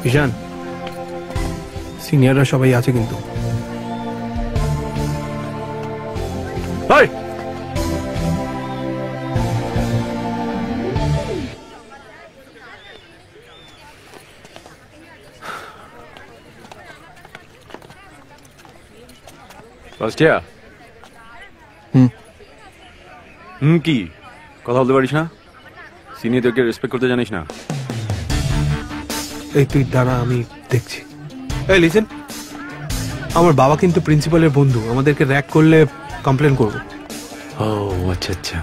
ঈশান, সিনিয়ররা সবাই আছে কিন্তু। কি কথা বলতে পারিস না? সিনিয়রদেরকে রেসপেক্ট করতে জানিস না? এই তুই দাঁড়া, আমি দেখছি। এই লিসেন, আমার বাবা কিন্তু প্রিন্সিপালের বন্ধু, আমাদেরকে র‍্যাক করলে কমপ্লেন করব। ও আচ্ছা আচ্ছা।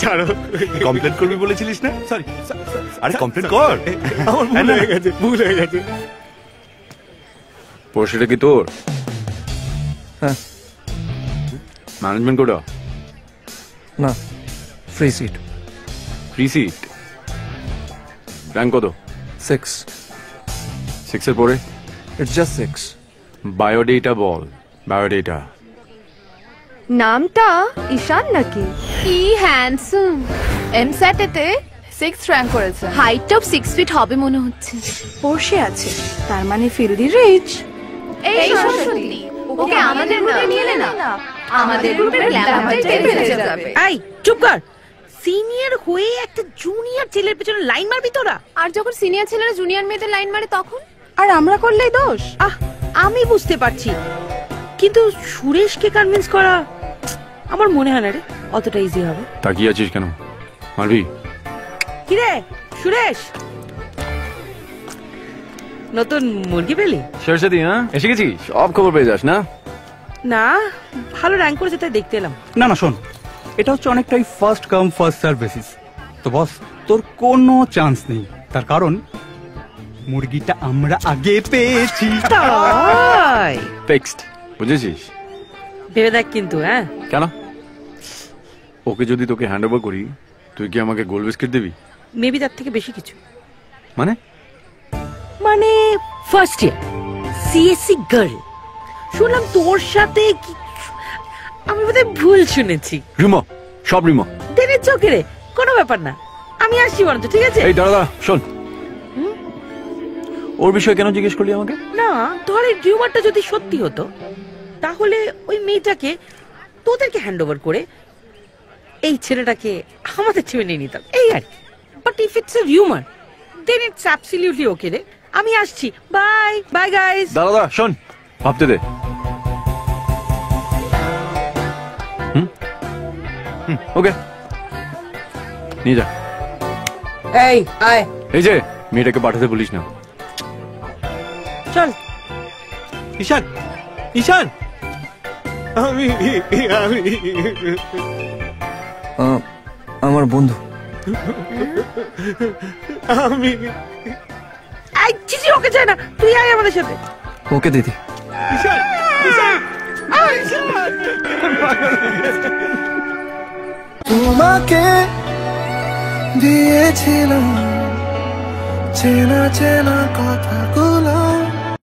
ছাড়ো, কমপ্লেন করবি বলেছিলিস না? সরি, আরে কমপ্লেন কর। আমার ভুল হয়ে গেছে। পড়াশোনাটা কি তোর? হ্যাঁ। Management quota? না, free seat. Free seat? Rank কত? 6। 6 এর পরে? It's just 6। বায়োডেটা বল, বায়োডেটা। নামটা ঈশান নাকি? কি হ্যান্ডসাম। এমস্যাটেতে 6th র্যাঙ্ক করেছে। হাইট অফ 6 ফিট হবে মনে হচ্ছে। পোর্শে আছে, তার মানে ফিল্দি রিচ। এই সরস্বতী, ওকে আমাদের গ্রুপে নিয়ে নে না। আমাদের গ্রুপের ল্যাপটপটাই ফেলে যাবে। এই চুপ কর। সিনিয়র হয়ে একটা জুনিয়র ছেলের পেছনে লাইন মারবি তোরা? আর যখন সিনিয়র ছেলেরা জুনিয়র মেয়েদের লাইন মারে তখন? আর আমরা করলেই দোষ? আমি বুঝতে পারছি, কিন্তু সুরেশকে কনভিন্স করা আমার মনে হয় না রে অতটা ইজি হবে। তাকিয়ে আছিস কেন? মারবি? কি রে সুরেশ, নতুন মুরগি পেলি? সরস্বতী, হ্যাঁ এসে গেছিস? সব খবর পেয়ে যাস না? না, ভালো র্যাঙ্ক করেছে তাই দেখতে এলাম। না না শোন, এটা হচ্ছে অনেকটাই first come first serve basis. তো বস, তোর কোনো চান্স নেই, তার কারণ মুরগিটা আমরা আগে পেয়েছি। তাই ফিক্সড, বুঝেছিস? ভেবে দেখ কিন্তু। হ্যাঁ কেন? ওকে যদি তোকে হ্যান্ড ওভার করি, তুই কি আমাকে গোল বিস্কিট দিবি? মেবি তার থেকে বেশি কিছু। মানে ফার্স্ট ইয়ার সিএসসি গার্ল, শুনলাম তোর সাথে। আমি বোধহয় ভুল শুনেছি। রিমো, সব রিমো। দেনের চোখে রে, কোনো ব্যাপার না। আমি আসছি বরঞ্চ, ঠিক আছে? এই দাঁড়া, শোন, ওর বিষয়ে কেন জিজ্ঞেস করলি আমাকে? না, ধর এই রিউমারটা যদি সত্যি হতো, তাহলে ওই মেয়েটাকে তোদেরকে হ্যান্ড ওভার করে এই ছেলেটাকে আমাদের টিমে নিয়ে নিতাম, এই আর কি। But if it's a rumour, then it's absolutely okay রে। আমি আসছি, বাই বাই গাইস। দাঁড়া, শোন, ভাবতে দে। ওকে, নিয়ে যা। এই আয়, এই যে মেয়েটাকে পাঠাতে বলিস না। চল। ঈশান, ঈশান, আমি আমার বন্ধু। আমি এই চিচি, ওকে চাই না, তুই আয় আমাদের সাথে। ওকে দিদি। ঈশান, ঈশান, তোমাকে দিয়েছিলাম চেনা চেনা কথা।